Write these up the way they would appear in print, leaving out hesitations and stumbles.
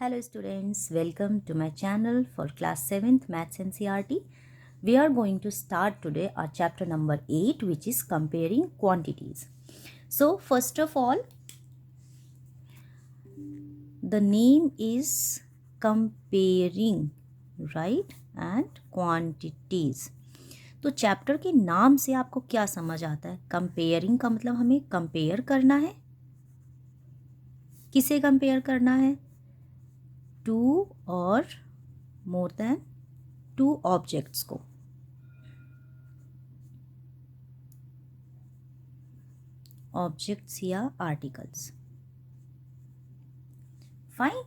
Hello students, welcome to my channel for class 7th Maths NCERT. We are going to start today our chapter number 8, which is comparing quantities. So first of all, the name is comparing, right? And quantities. तो chapter के नाम से आपको क्या समझ आता है? Comparing का मतलब हमें कंपेयर करना है. किसे कंपेयर करना है? टू और मोर देन टू ऑब्जेक्ट्स को. ऑब्जेक्ट्स या आर्टिकल्स. फाइन.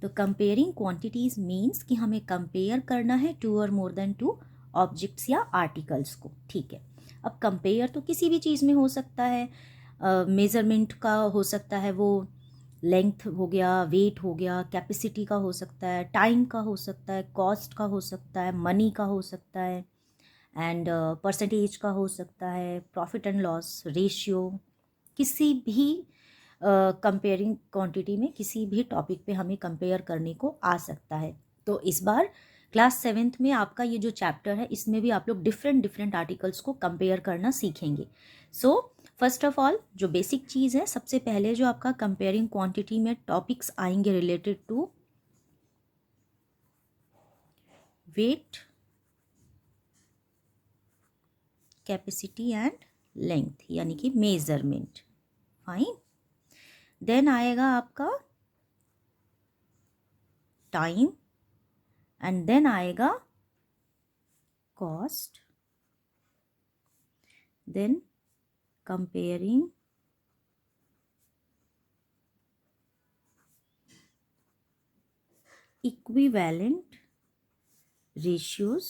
तो कंपेयरिंग क्वांटिटीज मीन्स कि हमें कंपेयर करना है टू और मोर देन टू ऑब्जेक्ट्स या आर्टिकल्स को. ठीक है. अब कंपेयर तो किसी भी चीज़ में हो सकता है. मेजरमेंट का हो सकता है, वो लेंथ हो गया, वेट हो गया, कैपेसिटी का हो सकता है, टाइम का हो सकता है, कॉस्ट का हो सकता है, मनी का हो सकता है, एंड परसेंटेज का हो सकता है, प्रॉफिट एंड लॉस रेशियो. किसी भी कंपेयरिंग क्वांटिटी में किसी भी टॉपिक पे हमें कंपेयर करने को आ सकता है. तो इस बार क्लास 7th में आपका ये जो चैप्टर है, इसमें भी आप लोग डिफरेंट आर्टिकल्स को कंपेयर करना सीखेंगे. सो फर्स्ट ऑफ ऑल, जो बेसिक चीज़ है, सबसे पहले जो आपका कंपेयरिंग क्वांटिटी में टॉपिक्स आएंगे related to weight, capacity and length, यानी कि मेजरमेंट. फाइन. देन आएगा आपका टाइम, एंड देन आएगा cost, then comparing equivalent ratios.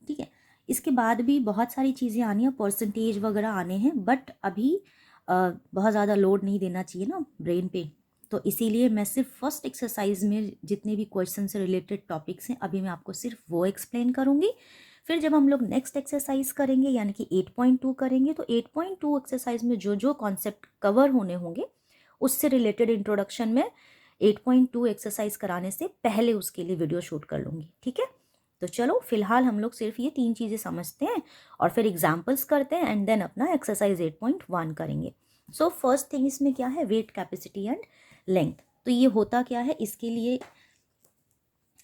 ठीक है. इसके बाद भी बहुत सारी चीज़ें आनी है, परसेंटेज वगैरह आने हैं, बट अभी बहुत ज़्यादा लोड नहीं देना चाहिए ना ब्रेन पे. तो इसीलिए मैं सिर्फ फर्स्ट एक्सरसाइज में जितने भी क्वेश्चन से रिलेटेड टॉपिक्स हैं, अभी मैं आपको सिर्फ वो एक्सप्लेन करूँगी. फिर जब हम लोग नेक्स्ट एक्सरसाइज करेंगे, यानी कि 8.2 करेंगे, तो 8.2 एक्सरसाइज में जो जो कॉन्सेप्ट कवर होने होंगे, उससे रिलेटेड इंट्रोडक्शन में 8.2 एक्सरसाइज कराने से पहले उसके लिए वीडियो शूट कर लूँगी. ठीक है. तो चलो फिलहाल हम लोग सिर्फ ये 3 चीज़ें समझते हैं और फिर एग्जाम्पल्स करते हैं, एंड देन अपना एक्सरसाइज 8.1 करेंगे. सो फर्स्ट थिंग इसमें क्या है? Weight, capacity and length. तो ये होता क्या है? इसके लिए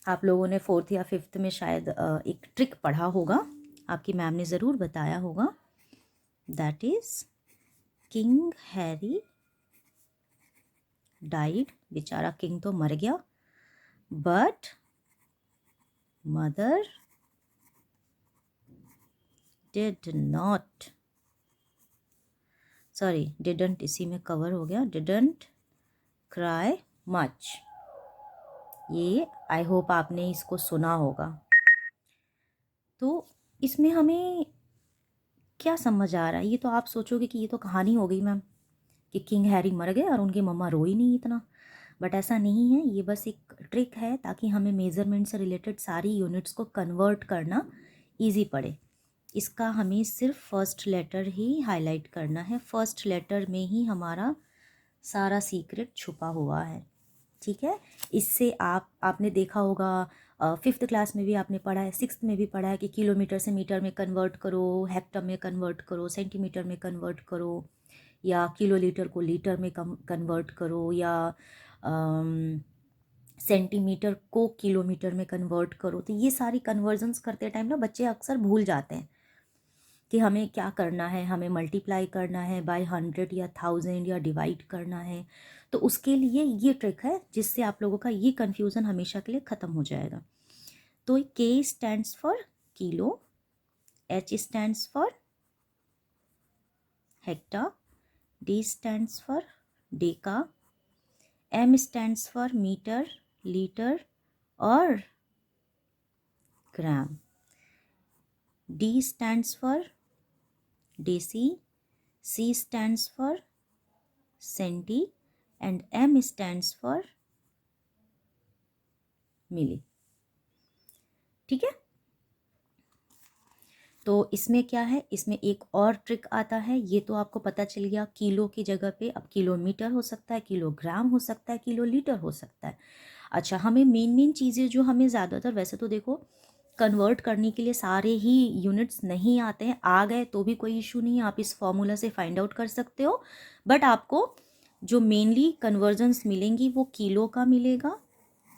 आप लोगों ने 4th या 5th में शायद एक ट्रिक पढ़ा होगा, आपकी मैम ने ज़रूर बताया होगा. That is king Harry died. बेचारा किंग तो मर गया, but mother did not, sorry didn't इसी में कवर हो गया, डिडंट क्राई मच. ये आई होप आपने इसको सुना होगा. तो इसमें हमें क्या समझ आ रहा है? ये तो आप सोचोगे कि ये तो कहानी हो गई मैम, कि किंग हैरी मर गए और उनकी मम्मा रोई नहीं इतना. बट ऐसा नहीं है. ये बस एक ट्रिक है ताकि हमें मेज़रमेंट से रिलेटेड सारी यूनिट्स को कन्वर्ट करना ईजी पड़े. इसका हमें सिर्फ फर्स्ट लेटर ही हाईलाइट करना है. फर्स्ट लेटर में ही हमारा सारा सीक्रेट छुपा हुआ है. ठीक है. इससे आपने देखा होगा, 5th क्लास में भी आपने पढ़ा है, 6th में भी पढ़ा है कि किलोमीटर से मीटर में कन्वर्ट करो, हेक्टर में कन्वर्ट करो, सेंटीमीटर में कन्वर्ट करो, या किलोलीटर को लीटर में कन्वर्ट करो, या सेंटीमीटर को किलोमीटर में कन्वर्ट करो. तो ये सारी कन्वर्जन्स करते टाइम ना बच्चे अक्सर भूल जाते हैं कि हमें क्या करना है. हमें मल्टीप्लाई करना है बाय 100 या 1000 या डिवाइड करना है. तो उसके लिए ये ट्रिक है जिससे आप लोगों का ये कन्फ्यूज़न हमेशा के लिए ख़त्म हो जाएगा. तो K stands for kilo, H stands for hector, D stands for deca, M stands for metre, litre और gram, D stands for deci, C stands for centi and M stands for milli. ठीक है. तो इसमें क्या है, इसमें एक और ट्रिक आता है। ये तो आपको पता चल गया, किलो की जगह पे अब किलोमीटर हो सकता है, किलोग्राम हो सकता है, किलो लीटर हो सकता है। अच्छा, हमें मेन चीज़ें जो हमें ज़्यादातर, वैसे तो देखो कन्वर्ट करने के लिए सारे ही यूनिट्स नहीं आते हैं, आ गए तो भी कोई इशू नहीं है, आप इस फॉर्मूला से फाइंड आउट कर सकते हो। बट आपको जो मेनली कन्वर्जन्स मिलेंगी वो किलो का मिलेगा,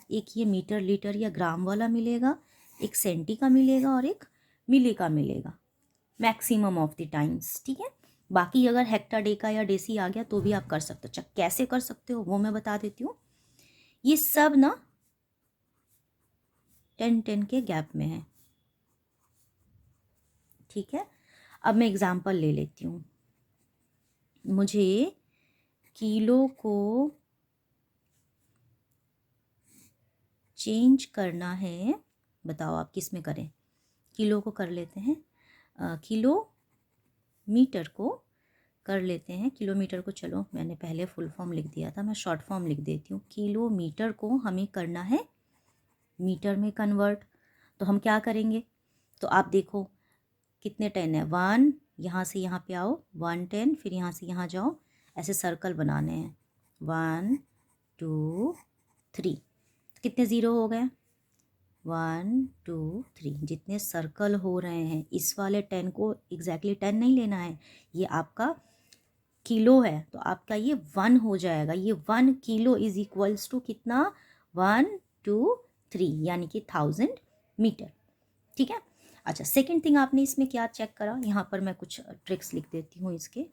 एक ये मीटर लीटर या ग्राम वाला मिलेगा, एक सेंटी का मिलेगा और एक मिली का मिलेगा मैक्सिमम ऑफ द टाइम्स। ठीक है, बाकी अगर हेक्टा डेका या डेसी आ गया तो भी आप कर सकते हो। अच्छा, कैसे कर सकते हो वो मैं बता देती हूँ। ये सब ना 10-10 के गैप में है। ठीक है, अब मैं एग्जांपल ले लेती हूँ। मुझे किलो को चेंज करना है, बताओ आप किस में करें। किलो को कर लेते हैं, किलो मीटर को कर लेते हैं। किलोमीटर को चलो मैंने पहले फुल फॉर्म लिख दिया था, मैं शॉर्ट फॉर्म लिख देती हूँ। किलोमीटर को हमें करना है मीटर में कन्वर्ट। तो हम क्या करेंगे, तो आप देखो कितने 10 है, 1 यहाँ से यहाँ पे आओ, 1 10, फिर यहाँ से यहाँ जाओ, ऐसे सर्कल बनाने हैं, 1 2 3। कितने ज़ीरो हो गए, 1 2 3। जितने सर्कल हो रहे हैं, इस वाले 10 को एग्जैक्टली 10 नहीं लेना है, ये आपका किलो है तो आपका ये 1 हो जाएगा। ये 1 किलो इज इक्वल्स टू कितना, 1 2 3, यानी कि 1000 मीटर। ठीक है। अच्छा, सेकंड थिंग आपने इसमें क्या चेक करा, यहाँ पर मैं कुछ ट्रिक्स लिख देती हूँ इसके।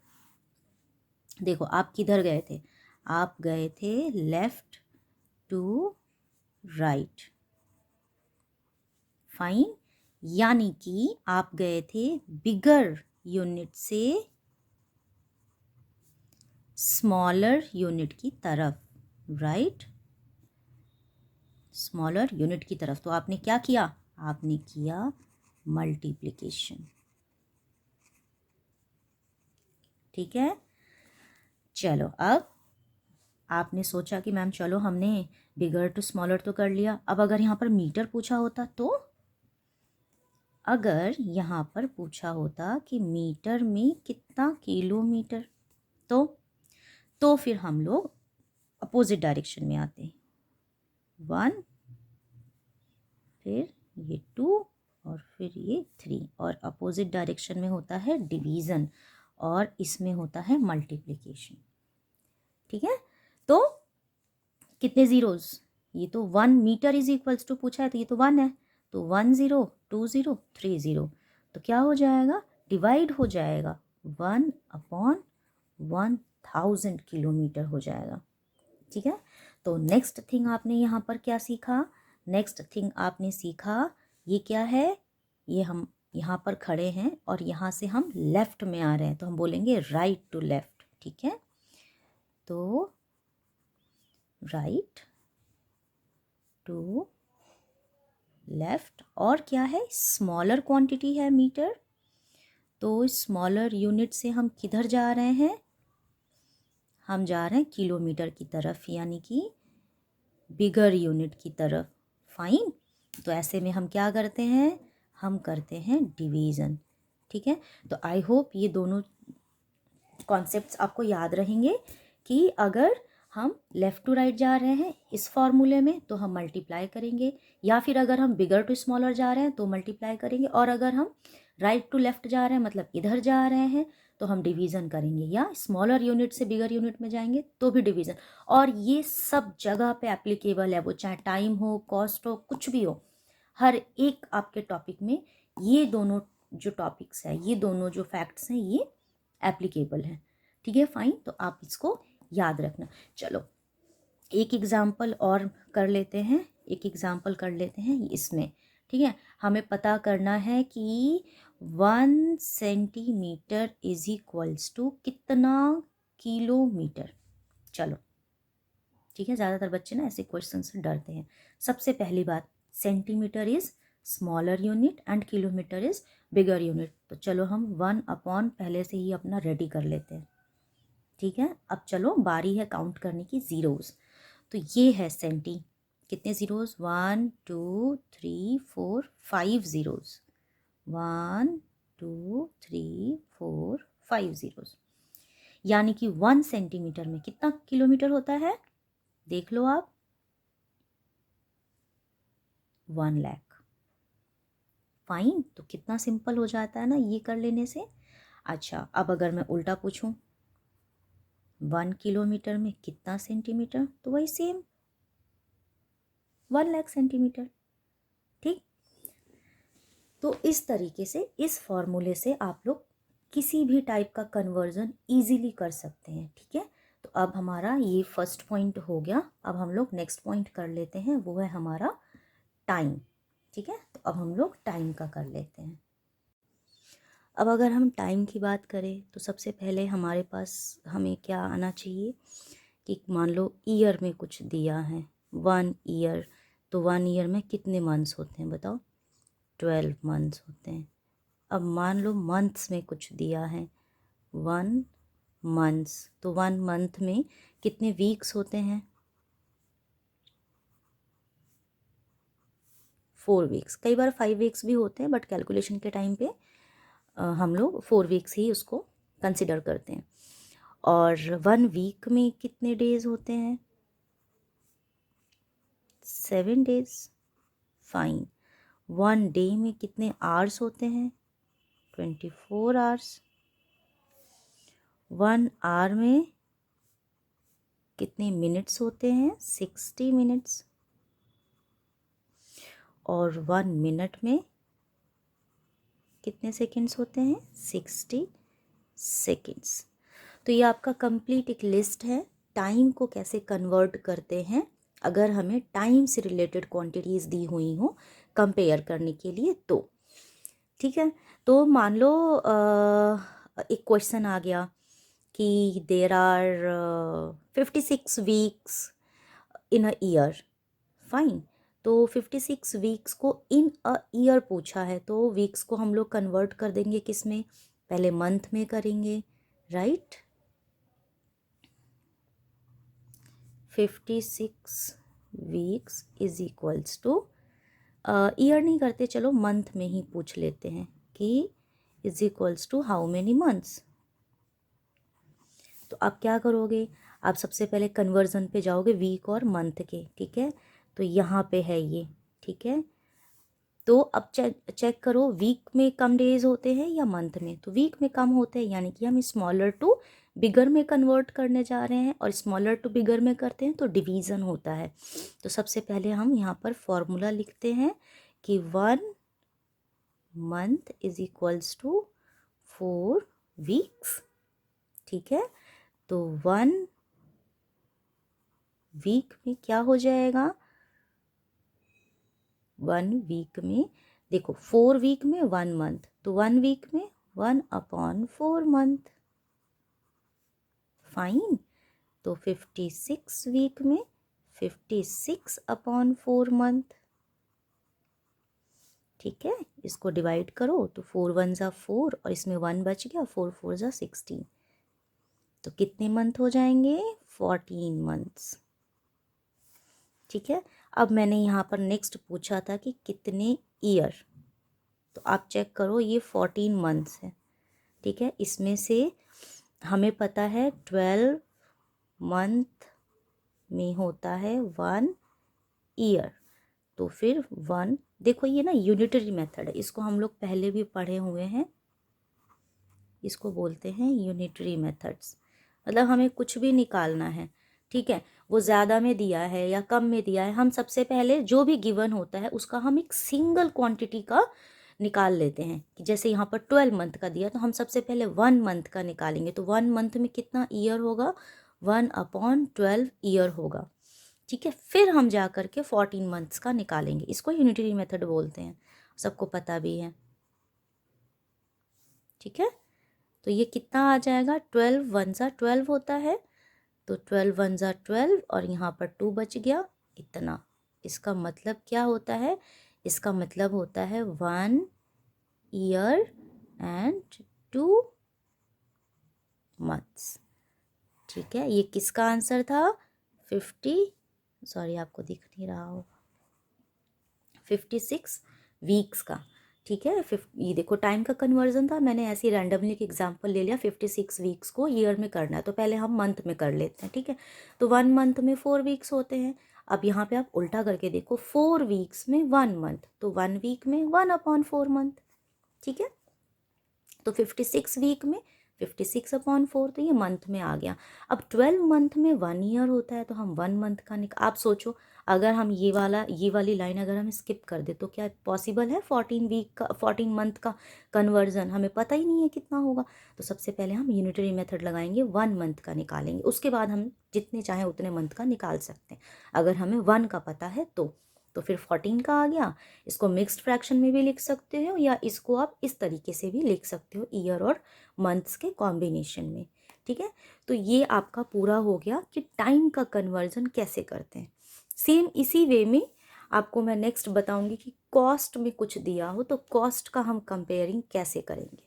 देखो आप किधर गए थे, आप गए थे लेफ्ट टू राइट, फाइन, यानी कि आप गए थे बिगर यूनिट से स्मॉलर यूनिट की तरफ, राइट, स्मॉलर यूनिट की तरफ। तो आपने क्या किया, आपने किया मल्टीप्लिकेशन। ठीक है, चलो अब आपने सोचा कि मैम चलो हमने बिगर टू स्मॉलर तो कर लिया, अब अगर यहाँ पर मीटर पूछा होता तो, अगर यहाँ पर पूछा होता कि मीटर में कितना किलोमीटर, तो फिर हम लोग अपोजिट डायरेक्शन में आते हैं, 1 फिर ये 2 और फिर ये 3, और अपोजिट डायरेक्शन में होता है डिवीज़न और इसमें होता है मल्टीप्लिकेशन। ठीक है, तो कितने ज़ीरोज़, ये तो 1 मीटर इज इक्वल्स टू पूछा है तो ये तो 1 है, तो 1 0 2 0 3 0, तो क्या हो जाएगा, डिवाइड हो जाएगा, 1/1000 किलोमीटर हो जाएगा। ठीक है, तो नेक्स्ट थिंग आपने यहाँ पर क्या सीखा, नेक्स्ट थिंग आपने सीखा ये क्या है, ये हम यहाँ पर खड़े हैं और यहाँ से हम लेफ्ट में आ रहे हैं तो हम बोलेंगे राइट टू लेफ्ट। ठीक है, तो राइट टू लेफ्ट, और क्या है, स्मॉलर क्वांटिटी है मीटर, तो स्मॉलर यूनिट से हम किधर जा रहे हैं, हम जा रहे हैं किलोमीटर की तरफ, यानी कि बिगर यूनिट की तरफ। फाइन, तो ऐसे में हम क्या करते हैं, हम करते हैं डिवीज़न। ठीक है, तो आई होप ये दोनों कॉन्सेप्ट्स आपको याद रहेंगे कि अगर हम लेफ़्ट टू राइट जा रहे हैं इस फॉर्मूले में तो हम मल्टीप्लाई करेंगे, या फिर अगर हम बिगर टू स्मॉलर जा रहे हैं तो मल्टीप्लाई करेंगे, और अगर हम राइट टू लेफ़्ट जा रहे हैं मतलब इधर जा रहे हैं तो हम डिवीज़न करेंगे, या स्मॉलर यूनिट से बिगर यूनिट में जाएंगे तो भी डिवीज़न। और ये सब जगह पे एप्लीकेबल है, वो चाहे टाइम हो, कॉस्ट हो, कुछ भी हो, हर एक आपके टॉपिक में ये दोनों जो टॉपिक्स हैं, ये दोनों जो फैक्ट्स हैं, ये एप्लीकेबल है। ठीक है, फाइन, तो आप इसको याद रखना। चलो एक एग्जाम्पल और कर लेते हैं, एक एग्जाम्पल कर लेते हैं इसमें। ठीक है, हमें पता करना है कि 1 सेंटीमीटर इज इक्वल्स टू कितना किलोमीटर। चलो ठीक है, ज़्यादातर बच्चे ना ऐसे क्वेश्चन से डरते हैं। सबसे पहली बात, centimetre is smaller unit and kilometre is bigger unit, तो चलो हम 1 पहले से ही अपना रेडी कर लेते हैं। ठीक है, अब चलो बारी है काउंट करने की ज़ीरोज़। तो ये है सेंटी, कितने ज़ीरोज़, 1 2 3 4 5 ज़ीरोज़, 1 2 3 4 5 zeros, यानी कि 1 सेंटीमीटर में कितना किलोमीटर होता है, देख लो आप, 1 लाख। फाइन, तो कितना सिंपल हो जाता है ना ये कर लेने से। अच्छा, अब अगर मैं उल्टा पूछूं, 1 किलोमीटर में कितना सेंटीमीटर, तो वही सेम 1 लाख सेंटीमीटर। ठीक, तो इस तरीके से, इस फॉर्मूले से आप लोग किसी भी टाइप का कन्वर्जन इजीली कर सकते हैं। ठीक है, तो अब हमारा ये फर्स्ट पॉइंट हो गया। अब हम लोग नेक्स्ट पॉइंट कर लेते हैं, वो है हमारा टाइम। ठीक है, तो अब हम लोग टाइम का कर लेते हैं। अब अगर हम टाइम की बात करें तो सबसे पहले हमारे पास हमें क्या आना चाहिए कि मान लो ईयर में कुछ दिया है, 1 ईयर, तो 1 ईयर में कितने मंथ्स होते हैं बताओ, 12 मंथ्स होते हैं। अब मान लो मंथ्स में कुछ दिया है, 1 मंथ्स, तो 1 मंथ में कितने वीक्स होते हैं, 4 वीक्स। कई बार 5 वीक्स भी होते हैं, बट कैलकुलेशन के टाइम पे हम लोग 4 वीक्स ही उसको कंसिडर करते हैं। और 1 वीक में कितने डेज होते हैं, 7 डेज। फाइन, 1 डे में कितने आवर्स होते हैं, 24 आवर्स। 1 आवर में कितने मिनट्स होते हैं, 60 मिनट्स। और 1 मिनट में कितने सेकंड्स होते हैं, 60 सेकंड्स। तो ये आपका कंप्लीट एक लिस्ट है टाइम को कैसे कन्वर्ट करते हैं अगर हमें टाइम से रिलेटेड क्वांटिटीज़ दी हुई हो कंपेयर करने के लिए। तो ठीक है, तो मान लो एक क्वेश्चन आ गया कि there are 56 weeks in a year. Fine, तो 56 वीक्स को इन अ ईयर पूछा है, तो वीक्स को हम लोग कन्वर्ट कर देंगे किस में, पहले मंथ में करेंगे, right. 56 weeks is equals to, year नहीं करते, चलो मंथ में ही पूछ लेते हैं कि is equals to how many months. तो आप क्या करोगे, आप सबसे पहले कन्वर्जन पे जाओगे वीक और मंथ के। ठीक है, तो यहाँ पे है ये। ठीक है, तो अब चेक करो वीक में कम डेज होते हैं या मंथ में, तो वीक में कम होते हैं, यानी कि हम स्मॉलर टू बिगर में कन्वर्ट करने जा रहे हैं, और स्मॉलर टू बिगर में करते हैं तो डिवीज़न होता है। तो सबसे पहले हम यहाँ पर फॉर्मूला लिखते हैं कि 1 month is equals to 4 weeks. ठीक है, तो 1 वीक में क्या हो जाएगा, 1 वीक में देखो 4 वीक में 1 मंथ, तो 1 वीक में 1/4 मंथ। फाइन, तो 56 वीक में 56/4 मंथ। ठीक है, इसको डिवाइड करो तो 4 1 ज़ा 4 और इसमें 1 बच गया, 4 4 ज़ा 16, तो कितने मंथ हो जाएंगे, 14 मंथ्स। ठीक है, अब मैंने यहाँ पर नेक्स्ट पूछा था कि कितने ईयर, तो आप चेक करो ये 14 मंथ्स है। ठीक है, इसमें से हमें पता है 12 मंथ में होता है 1 ईयर, तो फिर 1, देखो ये ना यूनिटरी मेथड है, इसको हम लोग पहले भी पढ़े हुए हैं, इसको बोलते हैं यूनिटरी मेथड्स। मतलब हमें कुछ भी निकालना है, ठीक है, वो ज़्यादा में दिया है या कम में दिया है, हम सबसे पहले जो भी गिवन होता है उसका हम एक सिंगल क्वांटिटी का निकाल लेते हैं। कि जैसे यहाँ पर 12 मंथ का दिया, तो हम सबसे पहले 1 मंथ का निकालेंगे, तो 1 मंथ में कितना ईयर होगा, 1/12 ईयर होगा। ठीक है, फिर हम जा कर के 14 मंथ्स का निकालेंगे, इसको यूनिटरी मेथड बोलते हैं, सबको पता भी है। ठीक है, तो ये कितना आ जाएगा, 12 1 ज़ा 12 होता है, तो 12 1 ज़ा 12 और यहाँ पर 2 बच गया, इतना। इसका मतलब क्या होता है, इसका मतलब होता है 1 ईयर एंड 2 मंथ्स। ठीक है, ये किसका आंसर था, 56 वीक्स का। ठीक है। ये देखो टाइम का कन्वर्जन था, मैंने ऐसी रैंडमली एक एग्जांपल ले लिया। 56 वीक्स को ईयर में करना है तो पहले हम मंथ में कर लेते हैं, ठीक है। तो 1 मंथ में 4 वीक्स होते हैं। अब यहाँ पे आप उल्टा करके देखो, 4 वीक्स में 1 मंथ, तो 1 वीक में 1/4 मंथ, ठीक है। तो 56 वीक में 56/4, तो ये मंथ में आ गया। अब 12 मंथ में 1 ईयर होता है, तो हम 1 मंथ का आप सोचो, अगर हम ये वाली लाइन अगर हम स्किप कर दे तो क्या पॉसिबल है 14 वीक का 14 मंथ का कन्वर्जन? हमें पता ही नहीं है कितना होगा। तो सबसे पहले हम यूनिटरी मेथड लगाएंगे, 1 मंथ का निकालेंगे, उसके बाद हम जितने चाहें उतने मंथ का निकाल सकते हैं अगर हमें 1 का पता है तो फिर 14 का आ गया। इसको मिक्स्ड फ्रैक्शन में भी लिख सकते हो या इसको आप इस तरीके से भी लिख सकते हो, ईयर और मंथ्स के कॉम्बिनेशन में, ठीक है। तो ये आपका पूरा हो गया कि टाइम का कन्वर्जन कैसे करते हैं। सेम इसी वे में आपको मैं नेक्स्ट बताऊंगी कि कॉस्ट में कुछ दिया हो तो कॉस्ट का हम कंपेयरिंग कैसे करेंगे।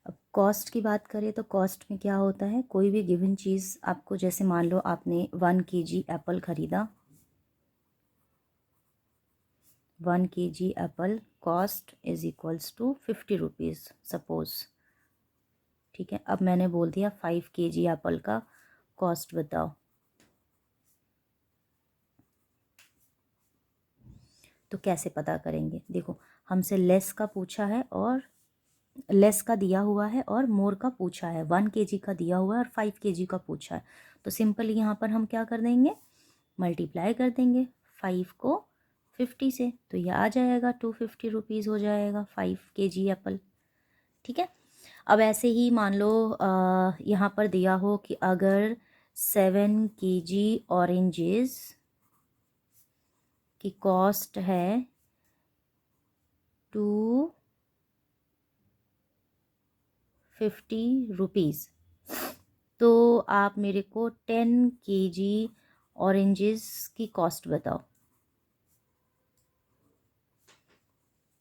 अब कॉस्ट की बात करें तो कॉस्ट में क्या होता है, कोई भी गिवन चीज़ आपको, जैसे मान लो आपने 1 kg एप्पल ख़रीदा, 1 kg apple cost is equals to 50 rupees suppose, ठीक है। अब मैंने बोल दिया 5 kg एप्पल का कॉस्ट बताओ, तो कैसे पता करेंगे? देखो हमसे लेस का पूछा है और लेस का दिया हुआ है और मोर का पूछा है, 1 kg का दिया हुआ है और 5 kg का पूछा है। तो सिंपली यहाँ पर हम क्या कर देंगे, मल्टीप्लाई कर देंगे 5 को 50 से, तो ये आ जाएगा 250 रुपीज़ हो जाएगा 5 kg एप्पल, ठीक है। अब ऐसे ही मान लो यहाँ पर दिया हो कि अगर 7 kg ऑरेंजेस की कॉस्ट है 250 रुपीज़, तो आप मेरे को 10 kg ऑरेंजेस की कॉस्ट बताओ,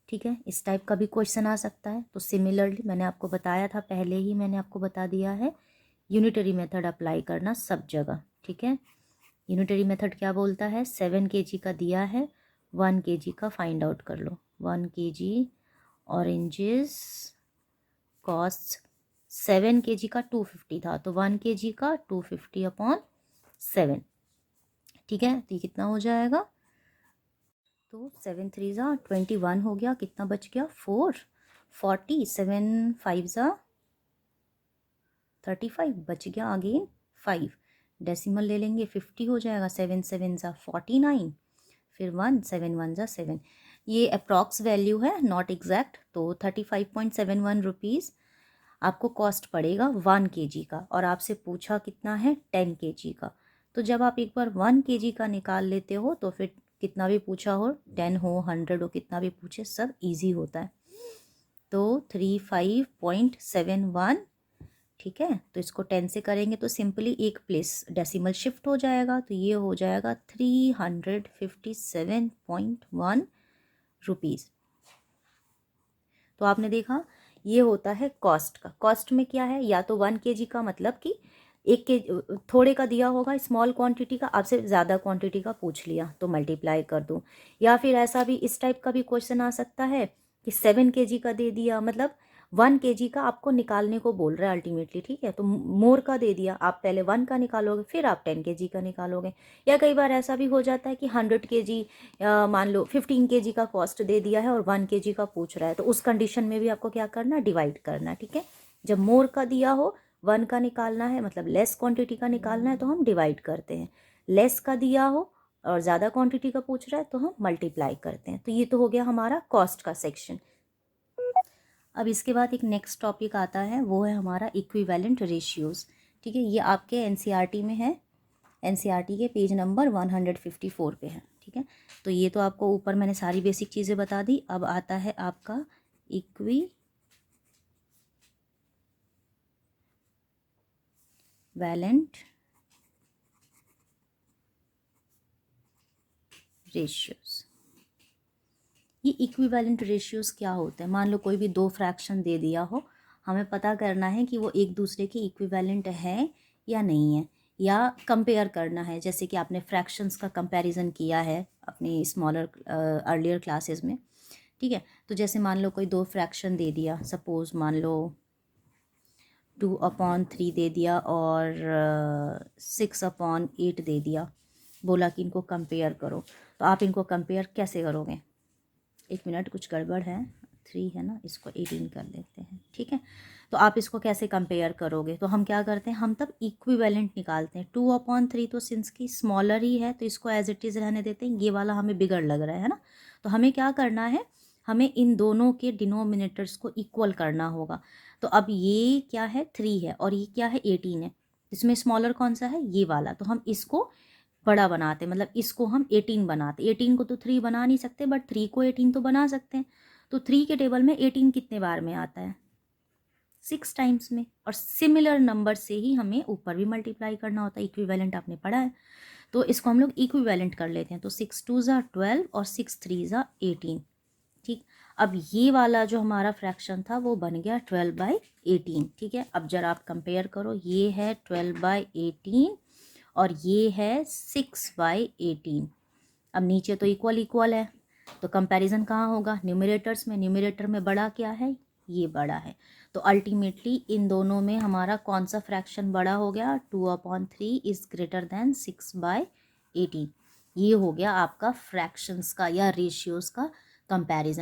ठीक है। इस टाइप का भी क्वेश्चन आ सकता है। तो सिमिलरली मैंने आपको बताया था, पहले ही मैंने आपको बता दिया है, यूनिटरी मेथड अप्लाई करना सब जगह, ठीक है। यूनिटरी मेथड क्या बोलता है, 7 kg का दिया है, 1 kg का फाइंड आउट कर लो। 1 kg ऑरेंजेस कॉस्ट 7 kg का 250 था, तो 1 kg का 250/7, ठीक है। तो ये कितना हो जाएगा, तो 7 3 ज़ा 21 हो गया, कितना बच गया 40, 7 5 ज़ा 35 बच गया, अगेन 5 डेसिमल ले लेंगे 50 हो जाएगा, 7 7 ज़ा 49, फिर 1 7 1 ज़ा 7, ये अप्रॉक्स वैल्यू है नॉट एग्जैक्ट। तो 35.71 रुपीज़ आपको कॉस्ट पड़ेगा 1 kg का, और आपसे पूछा कितना है 10 kg का। तो जब आप एक बार 1 kg का निकाल लेते हो तो फिर कितना भी पूछा हो, 10 हो 100 हो, कितना भी पूछे सब इजी होता है। तो 35.71, ठीक है। तो इसको 10 से करेंगे तो सिंपली एक प्लेस डेसिमल शिफ्ट हो जाएगा, तो ये हो जाएगा 357.1 रुपीज़। तो आपने देखा ये होता है कॉस्ट का। कॉस्ट में क्या है, या तो 1 kg का मतलब कि एक के थोड़े का दिया होगा स्मॉल क्वांटिटी का, आपसे ज़्यादा क्वांटिटी का पूछ लिया तो मल्टीप्लाई कर दूँ, या फिर ऐसा भी इस टाइप का भी क्वेश्चन आ सकता है कि 7 kg का दे दिया, मतलब 1 kg का आपको निकालने को बोल रहा है अल्टीमेटली, ठीक है। तो मोर का दे दिया, आप पहले 1 का निकालोगे फिर आप 10 kg का निकालोगे। या कई बार ऐसा भी हो जाता है कि 100 kg मान लो 15 kg का कॉस्ट दे दिया है और 1 kg का पूछ रहा है, तो उस कंडीशन में भी आपको क्या करना, डिवाइड करना, ठीक है। जब मोर का दिया हो 1 का निकालना है, मतलब लेस क्वांटिटी का निकालना है, तो हम डिवाइड करते हैं। लेस का दिया हो और ज़्यादा क्वांटिटी का पूछ रहा है तो हम मल्टीप्लाई करते हैं। तो ये तो हो गया हमारा कॉस्ट का सेक्शन। अब इसके बाद एक नेक्स्ट टॉपिक आता है, वो है हमारा इक्विवेलेंट रेशियोज़, ठीक है। ये आपके एनसीईआरटी में है, एनसीईआरटी के पेज नंबर 154 पे है, ठीक है। तो ये तो आपको ऊपर मैंने सारी बेसिक चीज़ें बता दी। अब आता है आपका इक्विवेलेंट रेशियोज़। ये इक्विवेलेंट रेशियोज़ क्या होते हैं, मान लो कोई भी 2 फ्रैक्शन दे दिया हो, हमें पता करना है कि वो एक दूसरे के इक्विवेलेंट है या नहीं है, या कंपेयर करना है। जैसे कि आपने फ्रैक्शंस का कंपैरिजन किया है अपनी स्मॉलर अर्लियर क्लासेस में, ठीक है। तो जैसे मान लो कोई दो फ्रैक्शन दे दिया, सपोज मान लो 2/3 दे दिया और 6/8 दे दिया, बोला कि इनको कंपेयर करो। तो आप इनको कंपेयर कैसे करोगे? एक मिनट, कुछ गड़बड़ है, 3 है ना, इसको 18 कर लेते हैं, ठीक है। तो आप इसको कैसे कंपेयर करोगे? तो हम क्या करते हैं, हम तब इक्विवेलेंट निकालते हैं। 2/3 तो सिंस की स्मॉलर ही है तो इसको एज इट इज़ रहने देते हैं, ये वाला हमें बिगड़ लग रहा है ना। तो हमें क्या करना है, हमें इन दोनों के डिनोमिनेटर्स को इक्वल करना होगा। तो अब ये क्या है, 3 है और ये क्या है, 18 है। इसमें स्मॉलर कौन सा है, ये वाला। तो हम इसको बड़ा बनाते, मतलब इसको हम 18 बनाते। 18 को तो 3 बना नहीं सकते, बट 3 को 18 तो बना सकते हैं। तो 3 के टेबल में 18 कितने बार में आता है, 6 टाइम्स में। और सिमिलर नंबर से ही हमें ऊपर भी मल्टीप्लाई करना होता है, इक्विवेलेंट आपने पढ़ा है। तो इसको हम लोग इक्विवेलेंट कर लेते हैं। तो 6 2 ज़ा 12 और 6 3 ज़ा 18, ठीक। अब ये वाला जो हमारा फ्रैक्शन था वो बन गया 12/18, ठीक है। अब जरा आप कंपेयर करो, ये है 12/18 और ये है 6/18। अब नीचे तो इक्वल इक्वल है, तो कंपैरिजन कहाँ होगा, न्यूमरेटर्स में। न्यूमरेटर में बड़ा क्या है, ये बड़ा है। तो अल्टीमेटली इन दोनों में हमारा कौन सा फ्रैक्शन बड़ा हो गया, 2/3 इज ग्रेटर देन 6/18। ये हो गया आपका फ्रैक्शंस का या रेशियोज का कंपैरिजन।